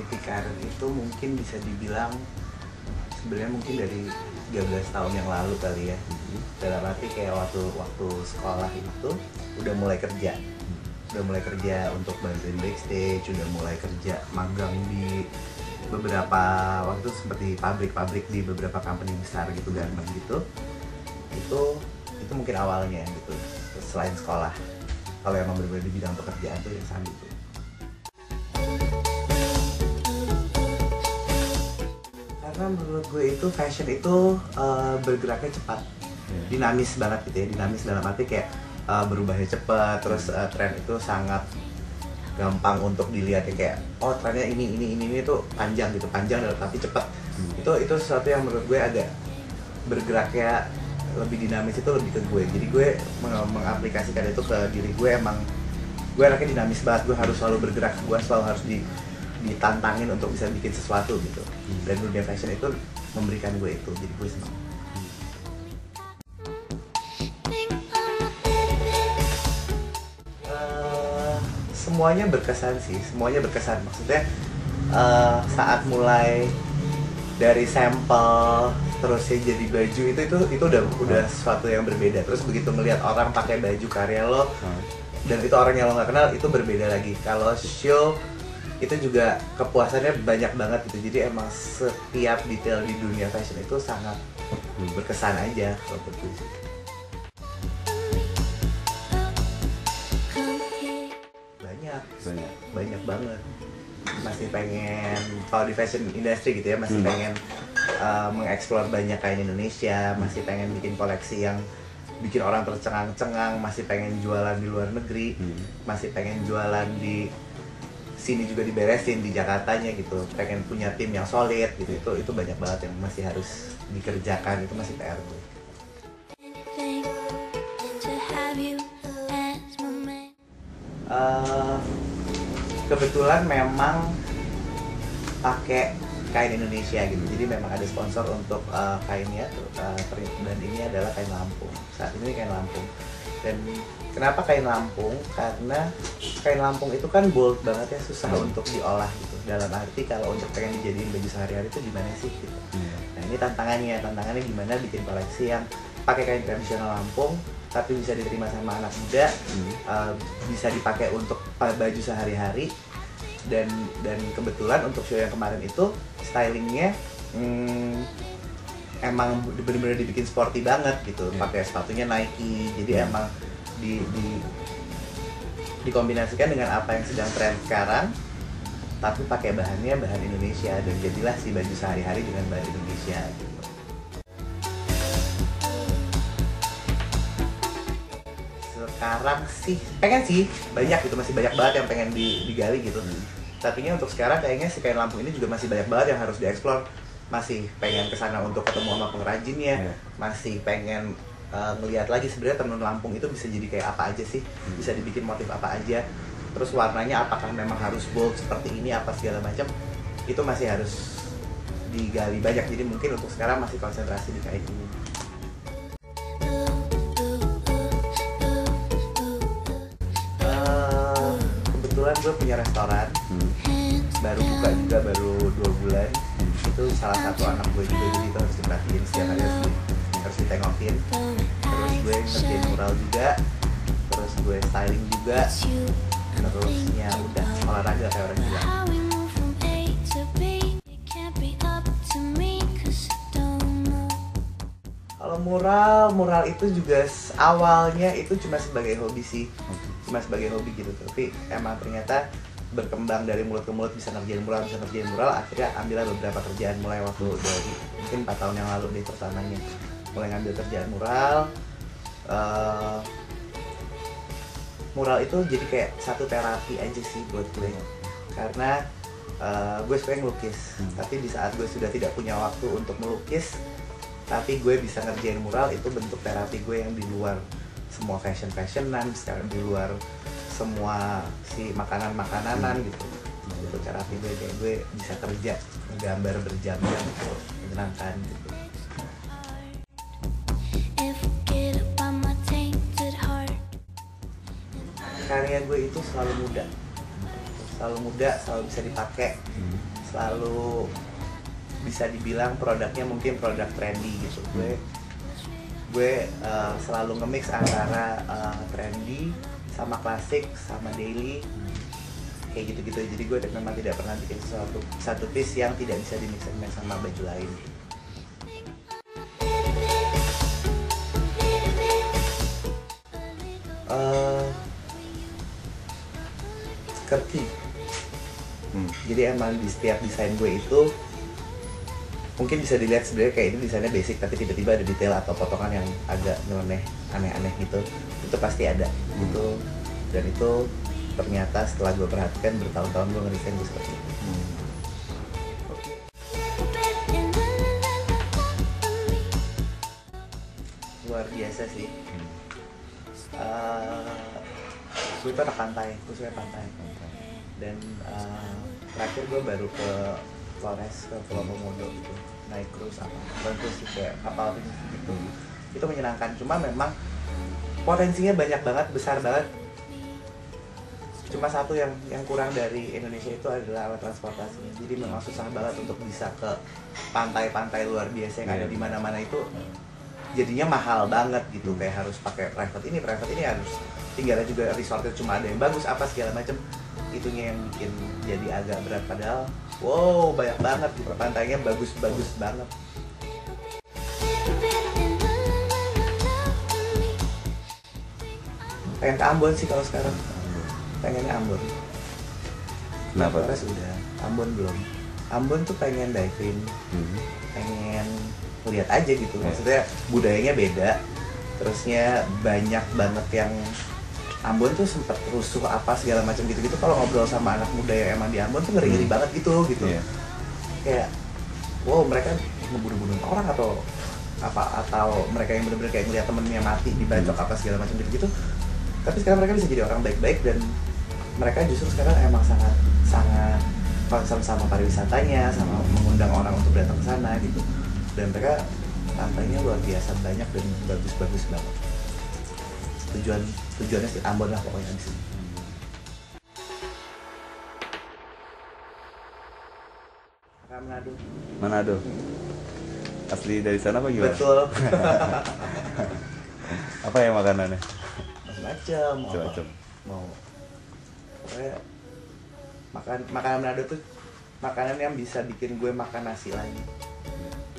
menggeluti karir itu mungkin bisa dibilang sebenarnya mungkin dari 13 tahun yang lalu kali ya. Dalam arti kayak waktu sekolah itu udah mulai kerja. Udah mulai kerja untuk bantuin backstage, udah mulai kerja magang di beberapa waktu seperti pabrik-pabrik di beberapa company besar gitu, garment gitu. Itu mungkin awalnya gitu. Selain sekolah. Kalau emang benar-benar di bidang pekerjaan tuh yang sambil itu. Karena menurut gue itu fashion itu bergeraknya cepat, dinamis banget gitu ya, dinamis dalam arti kayak berubahnya cepat, terus tren itu sangat gampang untuk dilihat ya, kayak oh trennya ini tuh panjang gitu, panjang tapi cepat. Itu sesuatu yang menurut gue agak bergeraknya lebih dinamis, itu lebih ke gue. Jadi gue mengaplikasikan itu ke diri gue, emang gue anaknya dinamis banget, gue harus selalu bergerak, gue selalu harus ditantangin untuk bisa bikin sesuatu gitu. Dan dunia fashion itu memberikan gue itu, jadi gue senang. Semuanya berkesan sih, semuanya berkesan. Maksudnya saat mulai dari sampel terus ya jadi baju itu udah sesuatu yang berbeda. Terus begitu melihat orang pakai baju karya lo dan itu orang yang lo nggak kenal, itu berbeda lagi. Kalau show itu juga kepuasannya banyak banget gitu. Jadi emang setiap detail di dunia fashion itu sangat berkesan aja kalau menurut gue sih. Banyak banget. Masih pengen, kalau di fashion industry gitu ya, masih pengen mengeksplor banyak kain Indonesia, masih pengen bikin koleksi yang bikin orang tercengang-cengang, masih pengen jualan di luar negeri, masih pengen jualan di sini juga diberesin di Jakartanya gitu, pengen punya tim yang solid gitu. Itu banyak banget yang masih harus dikerjakan, itu masih PR gue. Kebetulan memang pakai kain Indonesia gitu, jadi memang ada sponsor untuk kainnya, dan ini adalah kain Lampung. Saat ini kain Lampung. Dan kenapa kain Lampung? Karena kain Lampung itu kan bold banget ya, susah untuk diolah gitu. Dalam arti kalau untuk pengen dijadiin baju sehari-hari itu gimana sih gitu. Nah ini tantangannya gimana bikin koleksi yang pakai kain tradisional Lampung tapi bisa diterima sama anak muda, bisa dipakai untuk baju sehari-hari. Dan kebetulan untuk show yang kemarin itu stylingnya emang bener-bener dibikin sporty banget gitu, pakai sepatunya Nike, jadi emang dikombinasikan dengan apa yang sedang tren sekarang, tapi pakai bahan Indonesia, dan jadilah si baju sehari-hari dengan bahan Indonesia gitu. Sekarang sih pengen sih banyak gitu, masih banyak banget yang pengen digali gitu. Tapi untuk sekarang kayaknya si kain Lampung ini juga masih banyak banget yang harus dieksplor. Masih pengen kesana untuk ketemu sama pengrajinnya, masih pengen ngelihat lagi sebenarnya tenun Lampung itu bisa jadi kayak apa aja sih, bisa dibikin motif apa aja, terus warnanya apakah memang harus bold seperti ini apa segala macam, itu masih harus digali banyak. Jadi mungkin untuk sekarang masih konsentrasi di kain ini. Kebetulan gue punya restoran, baru buka juga baru 2 bulan. Itu salah satu anak gue juga, jadi itu harus diperhatiin setiap hari, harus ditengokin. Terus gue ngerjain mural juga, terus gue styling juga, terusnya udah olahraga kayak orang gila. Kalau mural itu juga awalnya itu cuma sebagai hobi sih, cuma sebagai hobi gitu. Tapi emang ternyata berkembang dari mulut ke mulut, bisa ngerjain mural, akhirnya ambillah beberapa kerjaan mulai waktu dari mungkin 4 tahun yang lalu deh pertamanya mulai ngambil kerjaan mural. Mural itu jadi kayak satu terapi aja sih buat gue, karena gue suka ngelukis, tapi di saat gue sudah tidak punya waktu untuk melukis, tapi gue bisa ngerjain mural, itu bentuk terapi gue yang di luar semua fashionan, sekarang di luar semua si makanan-makanan gitu. Itu terapi gue, kayak gue bisa kerja gambar berjam-jam gitu, menyenangkan gitu. Karya gue itu selalu muda, selalu bisa dipakai, selalu bisa dibilang produknya mungkin produk trendy gitu. Gue selalu nge-mix antara trendy sama klasik sama daily kayak gitu-gitu. Jadi gue memang tidak pernah bikin satu piece yang tidak bisa di mix and match sama baju lain. Quirky. Jadi emang di setiap desain gue itu mungkin bisa dilihat sebenarnya kayak ini desainnya basic, tapi tiba-tiba ada detail atau potongan yang agak nyeleneh, aneh-aneh gitu. Itu pasti ada gitu. Dan itu ternyata setelah gue perhatikan bertahun-tahun gue ngedesain gue seperti itu. Luar biasa sih. Gue itu anak pantai, gue suka pantai. Dan terakhir gue baru ke Flores, ke Pulau Komodo gitu, naik cruise apa, bukan sih kayak kapal gitu. Itu menyenangkan, cuma memang potensinya banyak banget, besar banget. Cuma satu yang kurang dari Indonesia itu adalah alat transportasinya. Jadi memang susah banget untuk bisa ke pantai-pantai luar biasa yang ada di mana-mana itu. Jadinya mahal banget gitu, kayak harus pakai private ini harus tinggalnya juga resortnya cuma ada yang bagus apa segala macam. Itunya yang bikin jadi agak berat, padahal wow banyak banget gitu, pantainya bagus-bagus banget. Pengen ke Ambon sih kalau sekarang, pengennya Ambon. Kenapa? Flores udah, Ambon belum. Ambon tuh pengen diving, pengen lihat aja gitu, maksudnya budayanya beda, terusnya banyak banget yang Ambon tuh sempet rusuh apa segala macam gitu-gitu. Kalau ngobrol sama anak muda yang emang di Ambon tuh ngeri-ngeri banget gitu. Kayak wow, mereka ngebunuh-bunuh orang atau apa, atau mereka yang benar-benar kayak ngeliat temennya mati dibacok apa segala macam gitu-gitu. Tapi sekarang mereka bisa jadi orang baik-baik, dan mereka justru sekarang emang sangat concern sama pariwisatanya, sama mengundang orang untuk datang ke sana gitu. Dan mereka pantainya luar biasa banyak dan bagus-bagus banget. Tujuannya sih Ambon lah pokoknya di sini. Manado. Asli dari sana apa gimana? Betul. Apa ya makanannya? Macam-macam. Mau pokoknya makanan Manado tuh makanan yang bisa bikin gue makan nasi lagi.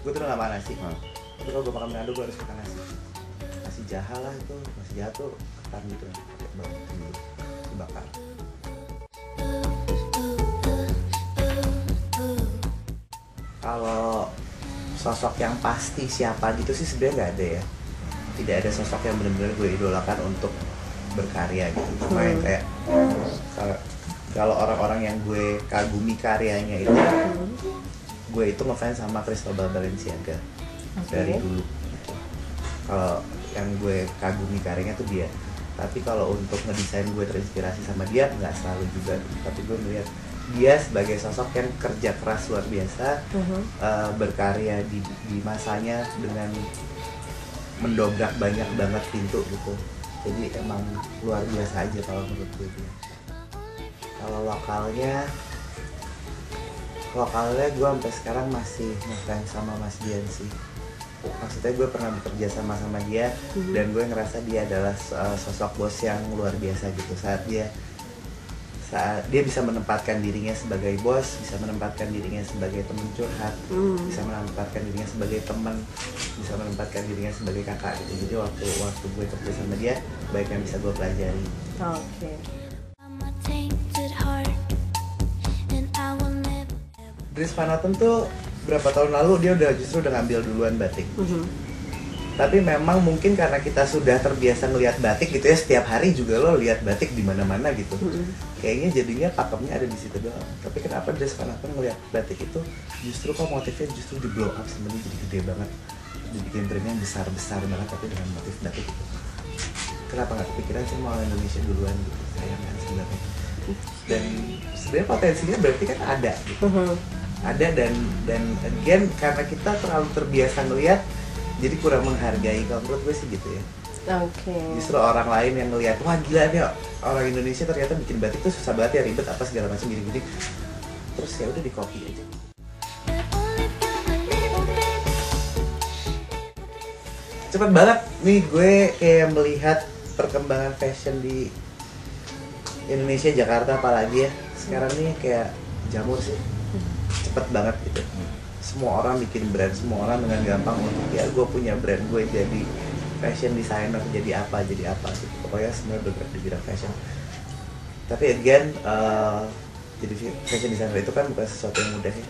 Gue tuh gak makan nasi. Tapi kalau gue makan Manado gue harus makan nasi. Nasi jaha lah itu, nasi jaha tuh ketan gitu, dibakar. Kalau sosok yang pasti siapa gitu sih sebenarnya nggak ada ya. Tidak ada sosok yang benar-benar gue idolakan untuk berkarya gitu. Cuma yang kayak kalau orang-orang yang gue kagumi karyanya itu, gue itu ngefans sama Cristobal Balenciaga dari dulu. Kalau yang gue kagumi karyanya tuh dia. Tapi kalau untuk ngedesain gue terinspirasi sama dia nggak selalu juga. Tapi gue melihat dia sebagai sosok yang kerja keras luar biasa, berkarya di masanya dengan mendobrak banyak banget pintu gitu. Jadi emang luar biasa aja kalau menurut gue dia. Kalau lokalnya gue sampai sekarang masih ngefans sama Mas Dian sih. Maksudnya gue pernah bekerja sama dia, dan gue ngerasa dia adalah sosok bos yang luar biasa gitu. Saat dia bisa menempatkan dirinya sebagai bos, bisa menempatkan dirinya sebagai teman curhat, bisa menempatkan dirinya sebagai teman, bisa menempatkan dirinya sebagai kakak gitu. Jadi waktu gue kerja sama dia, baik yang bisa gue pelajari. Dries Van Noten tuh berapa tahun lalu dia justru udah ngambil duluan batik. Tapi memang mungkin karena kita sudah terbiasa ngelihat batik gitu ya, setiap hari juga lo lihat batik di mana-mana gitu. Kayaknya jadinya pakemnya ada di situ doang. Tapi kenapa Dries Van Noten ngelihat batik itu justru kok motifnya justru di blow up sebenarnya, jadi gede banget, dibikin printnya besar-besar banget tapi dengan motif batik itu. Kenapa nggak kepikiran sih mau Indonesia duluan gitu? Sayang kan sebenarnya. Dan sebenarnya potensinya berarti kan ada gitu. Ada dan again karena kita terlalu terbiasa ngelihat, jadi kurang menghargai. Kalau menurut gue sih gitu ya. Justru orang lain yang ngelihat, wah gila nih orang Indonesia ternyata bikin batik tuh susah banget ya, ribet apa segala macam gini-gini. terus ya udah di copy aja. Cepet banget nih gue kayak melihat perkembangan fashion di Indonesia, Jakarta apalagi ya sekarang nih kayak jamur sih, cepet banget gitu. Semua orang bikin brand, semua orang dengan gampang untuk ya gue punya brand, gue jadi fashion designer, jadi apa gitu. Pokoknya semuanya bergerak di bidang fashion. Tapi again, jadi fashion designer itu kan bukan sesuatu yang mudah ya.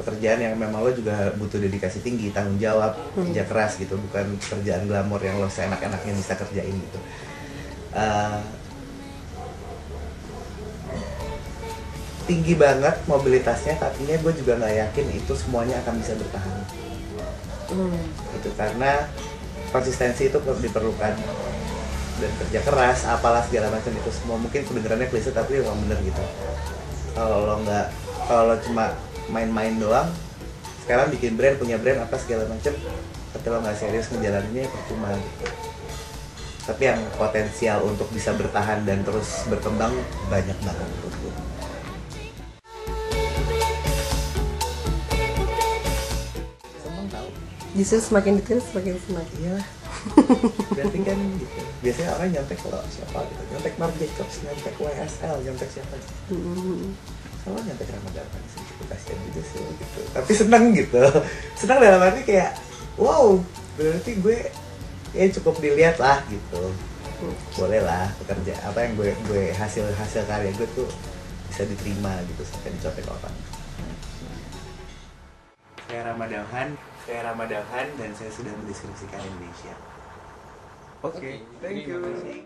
Pekerjaan yang memang lo juga butuh dedikasi tinggi, tanggung jawab, kerja keras gitu, bukan pekerjaan glamor yang lo seenak-enaknya bisa kerjain gitu. Tinggi banget mobilitasnya, tapi gue juga nggak yakin itu semuanya akan bisa bertahan. Itu karena konsistensi itu diperlukan, dan kerja keras, apalah segala macam itu semua. Mungkin kedengarannya klise tapi emang bener gitu. Kalau lo cuma main-main doang, sekarang bikin brand, punya brand apa segala macam, tapi lo nggak serius ngejalaninnya percuma gitu. Tapi yang potensial untuk bisa bertahan dan terus berkembang banyak banget menurut gue. Seneng tau. Justru semakin detail semakin senang. Iyalah. Berarti kan gitu. Biasanya orang nyontek kalau siapa gitu, nyontek Marc Jacobs, nyontek YSL, nyontek siapa gitu. Kalau nyontek Ramadan sih, itu kasihan juga sih gitu. Tapi seneng gitu. Seneng dalam arti kayak, wow, berarti gue ya cukup dilihat lah gitu. Boleh lah pekerja apa yang gue hasil karya gue tuh bisa diterima gitu sampai dicontek orang. Saya Ramadan dan saya sudah mendeskripsikan Indonesia. Oke, thank you.